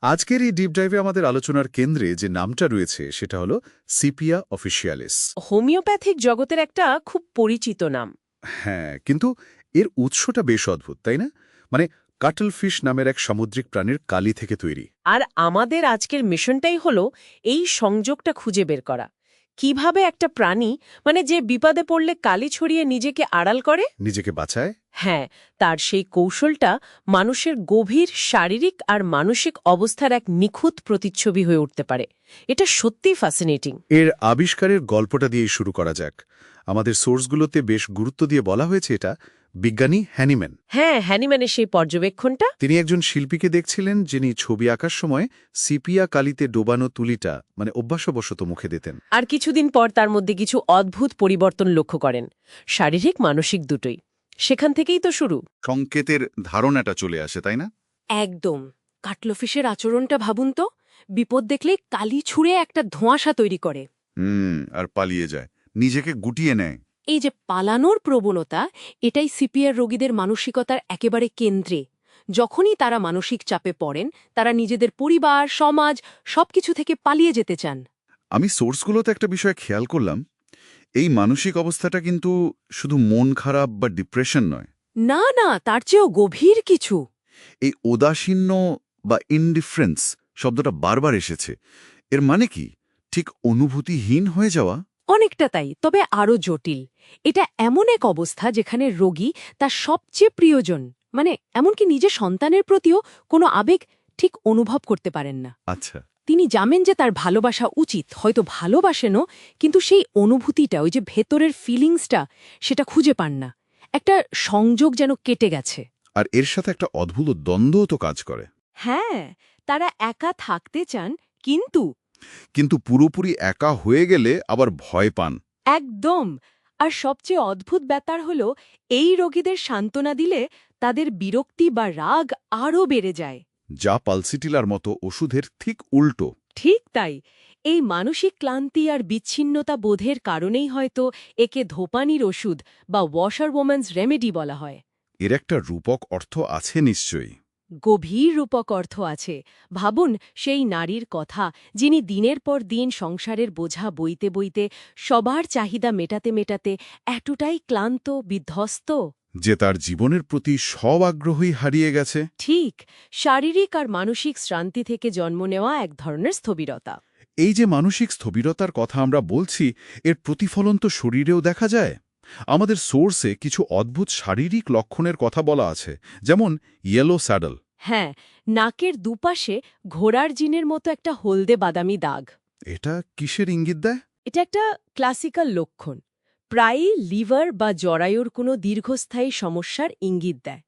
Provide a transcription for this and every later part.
আজকের এই ডিপ ডাইভে আমাদের আলোচনার কেন্দ্রে যে নামটা রয়েছে সেটা হলো সিপিয়া অফিসিয়ালিস। হোমিওপ্যাথিক জগতের একটা খুব পরিচিত নাম। হ্যাঁ, কিন্তু এর উৎসটা বেশ অদ্ভুত, তাই না? মানে কাটলফিশ নামের এক সামুদ্রিক প্রাণীর কালি থেকে তৈরি। আর আমাদের আজকের মিশনটাই হলো এই সংযোগটা খুঁজে বের করা। কিভাবে একটা প্রাণী, যে বিপদে পড়লে কালি ছড়িয়ে নিজেকে আড়াল করে, নিজেকে বাঁচায়। হ্যাঁ, তার সেই কৌশলটা মানুষের গভীর শারীরিক আর মানসিক অবস্থার এক নিখুঁত প্রতিচ্ছবি হয়ে উঠতে পারে। এটা সত্যিই ফ্যাসিনেটিং। এর আবিষ্কারের গল্পটা দিয়েই শুরু করা যাক। আমাদের সোর্সগুলোতে বেশ গুরুত্ব দিয়ে বলা হয়েছে এটা বিজ্ঞানী হ্যানিম্যান। হ্যাঁ, হ্যানিম্যানের সেই পর্যবেক্ষণটা। তিনি একজন শিল্পীকে দেখছিলেন যিনি ছবি আঁকার সময় সিপিয়া কালিতে ডোবানো তুলিটা অভ্যাসবশত মুখে দিতেন। আর কিছুদিন পর তার মধ্যে কিছু অদ্ভুত পরিবর্তন লক্ষ্য করেন, শারীরিক মানসিক দুটোই। সেখান থেকেই তো শুরু। সংকেতের ধারণাটা চলে আসে, তাই না? একদম। কাটলফিশের আচরণটা ভাবুন তো, বিপদ দেখলে কালি ছুঁড়ে একটা ধোঁয়াশা তৈরি করে। আর পালিয়ে যায়, নিজেকে গুটিয়ে নেয়। এই যে পালানোর প্রবণতা, এটাই সিপিআর রোগীদের মানসিকতার একেবারে কেন্দ্রে। যখনই তারা মানসিক চাপে পড়েন, তারা নিজেদের পরিবার, সমাজ সবকিছু থেকে পালিয়ে যেতে চান। আমি সোর্সগুলোতে একটা বিষয় খেয়াল করলাম, এই মানসিক অবস্থাটা কিন্তু শুধু মন খারাপ বা ডিপ্রেশন নয়। না না, তার চেয়েও গভীর কিছু। এই উদাসীন্য বা ইনডিফারেন্স শব্দটা বারবার এসেছে। এর মানে কি ঠিক অনুভূতিহীন হয়ে যাওয়া? অনেকটা তাই, তবে আরও জটিল। এটা এমন এক অবস্থা যেখানে রোগী তার সবচেয়ে প্রিয়জন, এমনকি নিজের সন্তানের প্রতিও কোনো আবেগ ঠিক অনুভব করতে পারেন না। আচ্ছা। তিনি জানেন যে তার ভালোবাসা উচিত, হয়তো ভালোবাসেনও, কিন্তু সেই অনুভূতিটা, ওই যে ভেতরের ফিলিংসটা, সেটা খুঁজে পান না। একটা সংযোগ যেন কেটে গেছে। আর এর সাথে একটা অদ্ভুত দ্বন্দ্বও তো কাজ করে। হ্যাঁ, তারা একা থাকতে চান, কিন্তু কিন্তু পুরোপুরি একা হয়ে গেলে আবার ভয় পান। একদম। আর সবচেয়ে অদ্ভুত ব্যাপার হল, এই রোগীদের সান্ত্বনা দিলে তাদের বিরক্তি বা রাগ আরও বেড়ে যায়। যা পালসিটিলার মতো ওষুধের ঠিক উল্টো। ঠিক তাই। এই মানসিক ক্লান্তি আর বিচ্ছিন্নতা বোধের কারণেই হয়তো একে ধোপানির ওষুধ বা ওয়াশার ওম্যানস রেমেডি বলা হয়। এর একটা রূপক অর্থ আছে নিশ্চয়ই। গভীর রূপক অর্থ আছে। ভাবুন সেই নারীর কথা, যিনি দিনের পর দিন সংসারের বোঝা বইতে বইতে, সবার চাহিদা মেটাতে মেটাতে এতটাই ক্লান্ত, বিধ্বস্ত। যে তার জীবনের প্রতি সব আগ্রহই হারিয়ে গেছে। ঠিক, শারীরিক আর মানসিক শ্রান্তি থেকে জন্ম নেওয়া এক ধরনের স্থবিরতা। এই যে মানসিক স্থবিরতার কথা আমরা বলছি, এর প্রতিফলন তো শরীরেও দেখা যায়। আমাদের সোর্সে কিছু অদ্ভুত শারীরিক লক্ষণের কথা বলা আছে, যেমন ইয়েলো স্যাডল। হ্যাঁ, নাকের দুপাশে ঘোড়ার জিনের মতো একটা হলদে বাদামি দাগ। এটা কিসের ইঙ্গিত দেয়? এটা একটা ক্লাসিক্যাল লক্ষণ, প্রায়ই লিভার বা জরায়ুর কোনো দীর্ঘস্থায়ী সমস্যার ইঙ্গিত দেয়।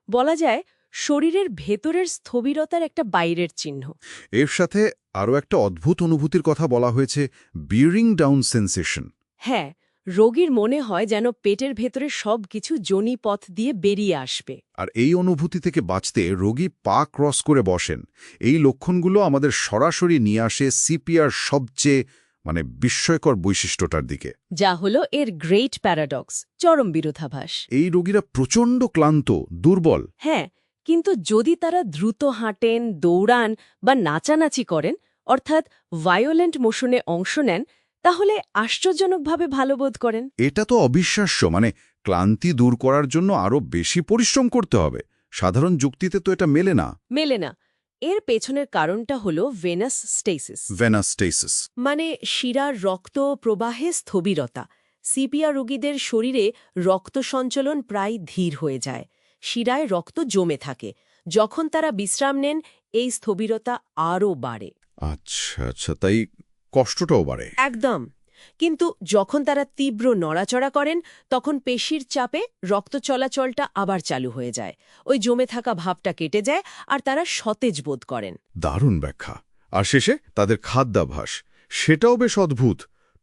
বলা যায় শরীরের ভেতরের স্থবিরতার একটা বাইরের চিহ্ন। এর সাথে আরও একটা অদ্ভুত অনুভূতির কথা বলা হয়েছে, বিয়ারিং ডাউন সেন্সেশন। হ্যাঁ, রোগীর মনে হয় যেন পেটের ভেতরে সব কিছু যোনিপথ দিয়ে বেরিয়ে আসবে। আর এই অনুভূতি থেকে বাঁচতে রোগী পা ক্রস করে বসেন। এই লক্ষণগুলো আমাদের সরাসরি নিয়ে আসে সিপিআর সবচেয়ে বিস্ময়কর বৈশিষ্ট্যটার দিকে, যা হলো এর গ্রেট প্যারাডক্স, চরম বিরোধাভাস। এই রোগীরা প্রচণ্ড ক্লান্ত, দুর্বল। হ্যাঁ, কিন্তু যদি তারা দ্রুত হাঁটেন, দৌড়ান বা নাচানাচি করেন, অর্থাৎ ভায়োলেন্ট মোশনে অংশ নেন, তাহলে আশ্চর্যজনকভাবে ভালো বোধ করেন। এটা তো অবিশ্বাস্য। ক্লান্তি দূর করার জন্য আরও বেশি পরিশ্রম করতে হবে। সাধারণ যুক্তিতে তো এটা মেলে না। মেলে না। এর পেছনের কারণটা হলো ভেনাস স্টেসিস, ভেনাস্টেসিস। শিরার রক্ত প্রবাহে স্থবিরতা। সিপিআর রোগীদের শরীরে রক্ত সঞ্চালন প্রায় ধীর হয়ে যায়, শিরায় রক্ত জমে থাকে। যখন তারা বিশ্রাম নেন, এই স্থবিরতা আরও বাড়ে। আচ্ছা আচ্ছা, তাই কষ্টটাও বাড়ে। একদম। কিন্তু যখন তারা তীব্র নড়াচড়া করেন, তখন পেশির চাপে রক্ত চলাচলটা আবার চালু হয়ে যায়, ওই জমে থাকা ভাবটা কেটে যায়, আর তারা সতেজ বোধ করেন। দারুণ ব্যাখ্যা। আর শেষে তাদের খাদ্যাভ্যাস, সেটাও বেশ অদ্ভুত।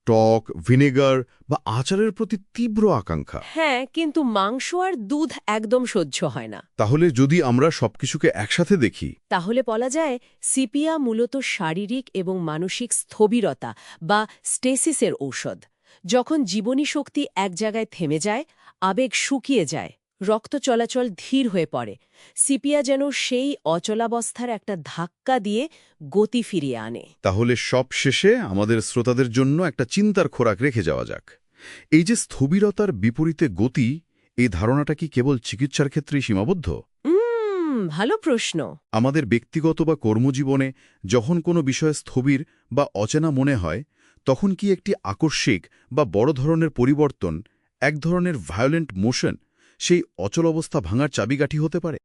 টক, ভিনেগার বা আচারের প্রতি তীব্র আকাঙ্ক্ষা। হ্যাঁ, কিন্তু মাংস আর দুধ একদম সহ্য হয় না। তাহলে যদি আমরা সবকিছুকে একসাথে দেখি, তাহলে বলা যায় সিপিয়া মূলত শারীরিক এবং মানসিক স্থবিরতা বা স্টেসিসের ঔষধ। যখন জীবনী শক্তি এক জায়গায় থেমে যায়, আবেগ শুকিয়ে যায়, রক্ত চলাচল ধীর হয়ে পড়ে। সিপিয়া যেন সেই অচলাবস্থার একটা ধাক্কা দিয়ে গতি ফিরিয়ে আনে। তাহলে সব শেষে আমাদের শ্রোতাদের জন্য একটা চিন্তার খোরাক রেখে যাওয়া যাক। এই যে স্থবিরতার বিপরীতে গতি, এই ধারণাটা কি কেবল চিকিৎসার ক্ষেত্রেই সীমাবদ্ধ? ভালো প্রশ্ন। আমাদের ব্যক্তিগত বা কর্মজীবনে যখন কোনো বিষয় স্থবির বা অচেনা মনে হয়, তখন কি একটি আকস্মিক বা বড় ধরনের পরিবর্তন, এক ধরনের ভায়োলেন্ট মোশন, সেই অচল অবস্থা ভাঙার চাবিকাঠি হতে পারে?